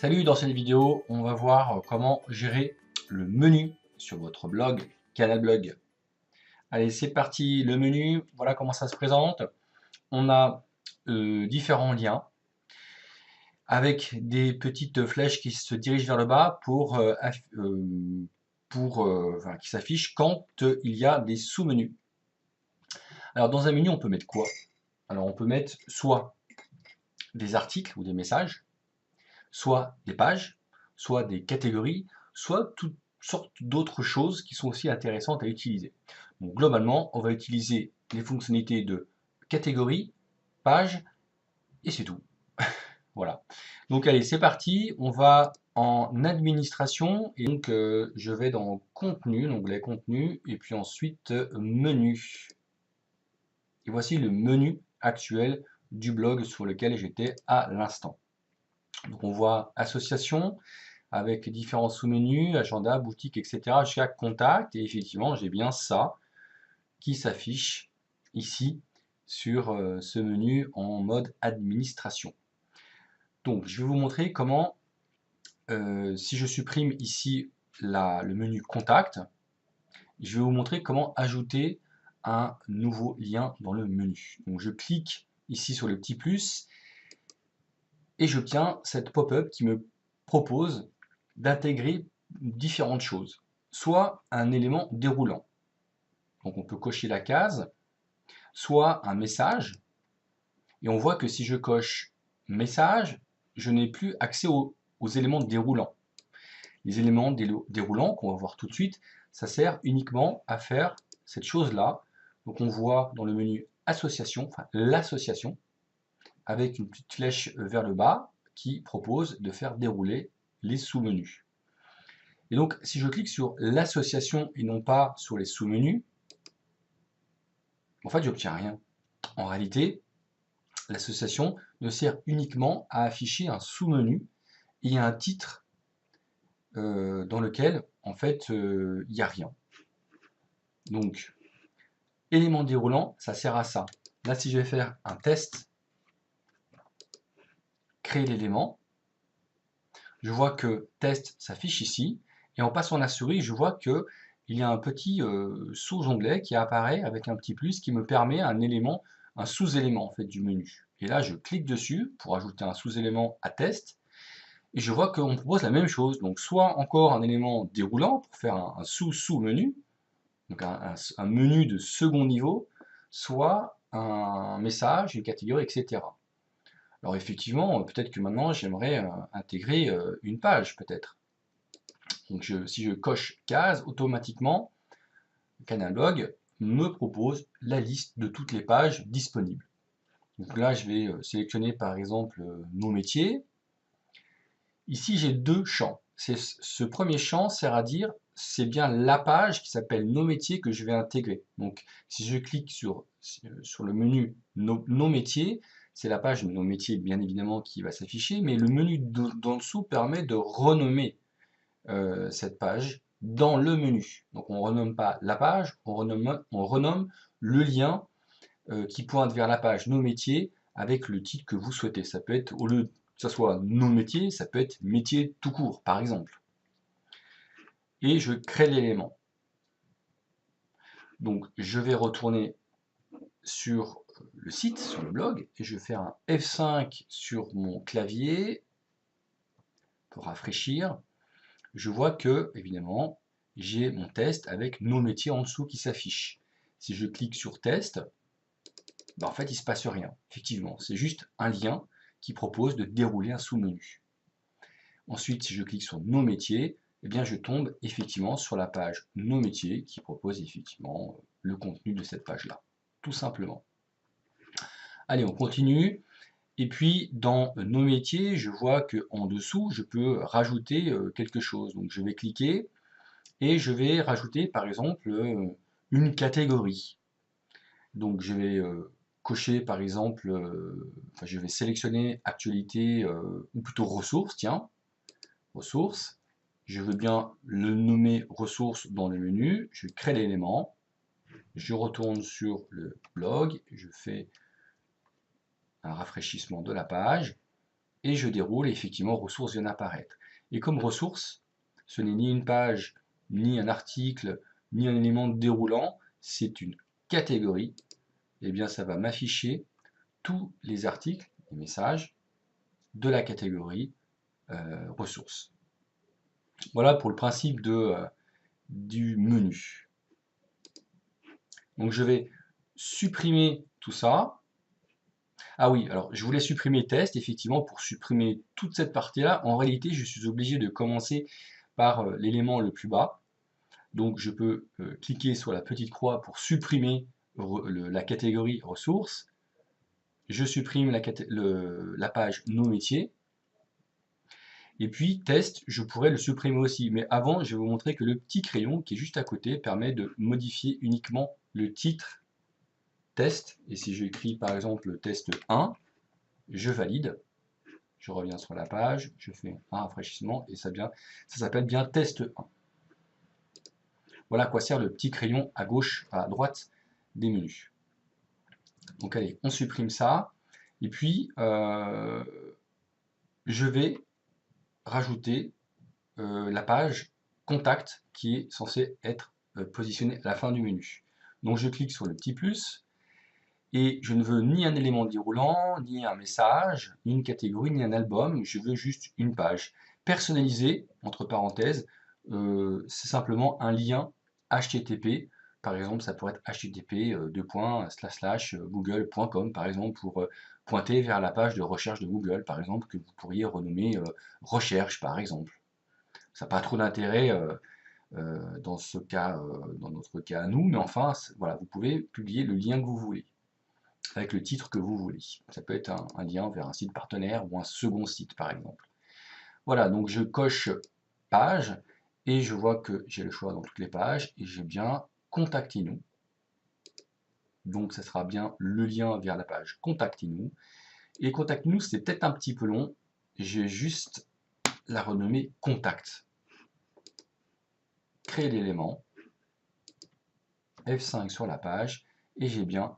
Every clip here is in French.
Salut, dans cette vidéo, on va voir comment gérer le menu sur votre blog Canalblog. Allez, c'est parti, le menu, voilà comment ça se présente. On a différents liens avec des petites flèches qui se dirigent vers le bas enfin, qui s'affichent quand il y a des sous-menus. Alors dans un menu, on peut mettre quoi? Alors on peut mettre soit des articles ou des messages, soit des pages, soit des catégories, soit toutes sortes d'autres choses qui sont aussi intéressantes à utiliser. Donc globalement, on va utiliser les fonctionnalités de catégorie, page, et c'est tout. Voilà. Donc allez, c'est parti. On va en administration, et donc je vais dans contenu, l'onglet contenu, et puis ensuite menu. Et voici le menu actuel du blog sur lequel j'étais à l'instant. Donc on voit association avec différents sous-menus, agenda, boutique, etc. jusqu'à contact. Et effectivement, j'ai bien ça qui s'affiche ici sur ce menu en mode administration. Donc je vais vous montrer comment, si je supprime ici le menu contact, je vais vous montrer comment ajouter un nouveau lien dans le menu. Donc je clique ici sur le petit plus et j'obtiens cette pop-up qui me propose d'intégrer différentes choses. Soit un élément déroulant, donc on peut cocher la case, soit un message, et on voit que si je coche message, je n'ai plus accès aux éléments déroulants. Les éléments déroulants, qu'on va voir tout de suite, ça sert uniquement à faire cette chose-là. Donc on voit dans le menu association, enfin l'association, avec une petite flèche vers le bas qui propose de faire dérouler les sous-menus. Et donc, si je clique sur l'association et non pas sur les sous-menus, en fait, j'obtiens rien. En réalité, l'association ne sert uniquement à afficher un sous-menu et un titre dans lequel, en fait, il n'y a rien. Donc, élément déroulant, ça sert à ça. Là, si je vais faire un test, créer l'élément, je vois que test s'affiche ici, et en passant la souris, je vois que il y a un petit sous-onglet qui apparaît avec un petit plus qui me permet un sous-élément en fait du menu. Et là, je clique dessus pour ajouter un sous-élément à test, et je vois qu'on me propose la même chose. Donc, soit encore un élément déroulant pour faire un sous-sous-menu, donc un menu de second niveau, soit un message, une catégorie, etc. Alors effectivement, peut-être que maintenant j'aimerais intégrer une page, peut-être. Donc si je coche case, automatiquement, Canalblog me propose la liste de toutes les pages disponibles. Donc là, je vais sélectionner par exemple nos métiers. Ici, j'ai deux champs. Ce premier champ sert à dire c'est bien la page qui s'appelle nos métiers que je vais intégrer. Donc si je clique sur le menu nos métiers, c'est la page nos métiers bien évidemment qui va s'afficher, mais le menu d'en dessous permet de renommer cette page dans le menu. Donc on ne renomme pas la page, on renomme le lien qui pointe vers la page nos métiers avec le titre que vous souhaitez. Ça peut être, au lieu que ce soit nos métiers, ça peut être métier tout court, par exemple. Et je crée l'élément. Donc je vais retourner sur le site, sur le blog, et je fais un F5 sur mon clavier pour rafraîchir. Je vois que, évidemment, j'ai mon test avec nos métiers en dessous qui s'affiche. Si je clique sur test, ben en fait, il ne se passe rien. Effectivement, c'est juste un lien qui propose de dérouler un sous-menu. Ensuite, si je clique sur nos métiers, eh bien, je tombe effectivement sur la page nos métiers qui propose effectivement le contenu de cette page-là, tout simplement. Allez, on continue. Et puis, dans nos métiers, je vois qu'en dessous, je peux rajouter quelque chose. Donc, je vais cliquer et je vais rajouter, par exemple, une catégorie. Donc, je vais cocher, par exemple, enfin, je vais sélectionner actualité, ou plutôt ressources, tiens, ressources. Je veux bien le nommer ressources dans le menu. Je crée l'élément. Je retourne sur le blog. Je fais un rafraîchissement de la page. et je déroule, et effectivement, ressources vient d'apparaître. Et comme ressource, ce n'est ni une page, ni un article, ni un élément déroulant, c'est une catégorie. Et bien, ça va m'afficher tous les articles, les messages de la catégorie ressources. Voilà pour le principe du menu. Donc je vais supprimer tout ça. Ah oui, alors je voulais supprimer test, effectivement, pour supprimer toute cette partie-là. En réalité, je suis obligé de commencer par l'élément le plus bas. Donc je peux cliquer sur la petite croix pour supprimer la catégorie ressources. Je supprime la page nos métiers. Et puis test, je pourrais le supprimer aussi. Mais avant, je vais vous montrer que le petit crayon qui est juste à côté permet de modifier uniquement le titre test. Et si j'écris par exemple test 1, je valide. Je reviens sur la page, je fais un rafraîchissement et ça s'appelle bien test 1. Voilà à quoi sert le petit crayon à gauche, à droite des menus. Donc allez, on supprime ça. Et puis, je vais rajouter la page contact qui est censée être positionnée à la fin du menu. Donc je clique sur le petit plus et je ne veux ni un élément déroulant, ni un message, ni une catégorie, ni un album, je veux juste une page. Personnalisée, entre parenthèses, c'est simplement un lien HTTP. Par exemple, ça pourrait être http://google.com par exemple pour pointer vers la page de recherche de Google, par exemple, que vous pourriez renommer recherche, par exemple. Ça n'a pas trop d'intérêt dans ce cas, dans notre cas à nous, mais enfin, voilà, vous pouvez publier le lien que vous voulez, avec le titre que vous voulez. Ça peut être un lien vers un site partenaire ou un second site, par exemple. Voilà, donc je coche page, et je vois que j'ai le choix dans toutes les pages, et j'ai bien Contactez-nous. Donc ça sera bien le lien vers la page Contactez-nous. Et Contactez-nous, c'est peut-être un petit peu long, je vais juste la renommer Contact. Créer l'élément, F5 sur la page, et j'ai bien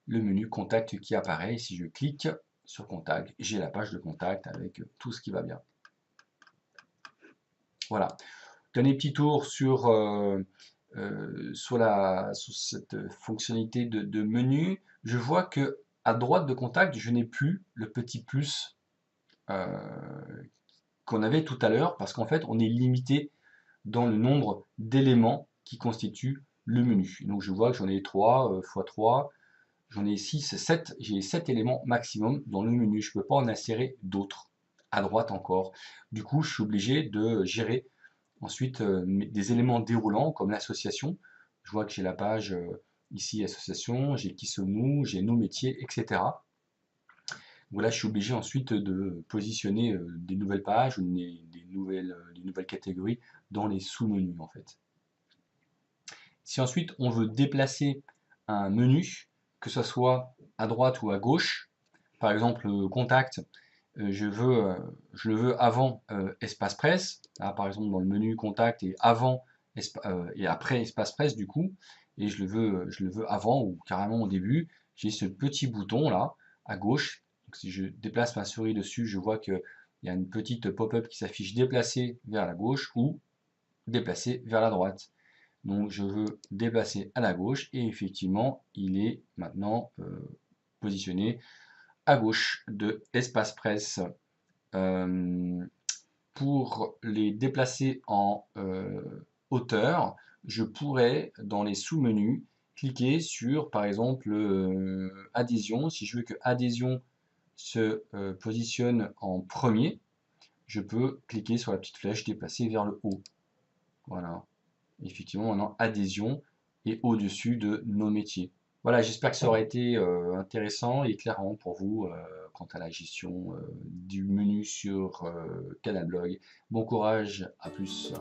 le menu Contact qui apparaît. Et si je clique sur Contact, j'ai la page de contact avec tout ce qui va bien. Voilà. Dernier petit tour sur cette fonctionnalité de menu. Je vois que à droite de contact, je n'ai plus le petit plus qu'on avait tout à l'heure, parce qu'en fait, on est limité dans le nombre d'éléments qui constituent le menu. Donc je vois que j'en ai 3 x 3, j'en ai 6, 7, j'ai 7 éléments maximum dans le menu. Je ne peux pas en insérer d'autres, à droite encore. Du coup, je suis obligé de gérer ensuite des éléments déroulants comme l'association. Je vois que j'ai la page ici, association, j'ai qui sommes-nous, j'ai nos métiers, etc. Voilà, je suis obligé ensuite de positionner des nouvelles pages ou des nouvelles catégories dans les sous-menus en fait. Si ensuite on veut déplacer un menu, que ce soit à droite ou à gauche, par exemple contact, je le veux avant espace presse, là, par exemple dans le menu contact et avant et après espace presse du coup, et je le veux avant ou carrément au début, j'ai ce petit bouton là à gauche. Donc, si je déplace ma souris dessus, je vois qu'il y a une petite pop-up qui s'affiche déplacer vers la gauche ou déplacer vers la droite. Donc je veux déplacer à la gauche et effectivement il est maintenant positionné à gauche de espace presse. Pour les déplacer en hauteur, je pourrais dans les sous-menus cliquer sur par exemple adhésion. Si je veux que adhésion se positionne en premier, je peux cliquer sur la petite flèche déplacer vers le haut. Voilà. Effectivement, maintenant adhésion est au-dessus de nos métiers. Voilà, j'espère que ça aura été intéressant et éclairant pour vous quant à la gestion du menu sur Canal Blog. Bon courage, à plus.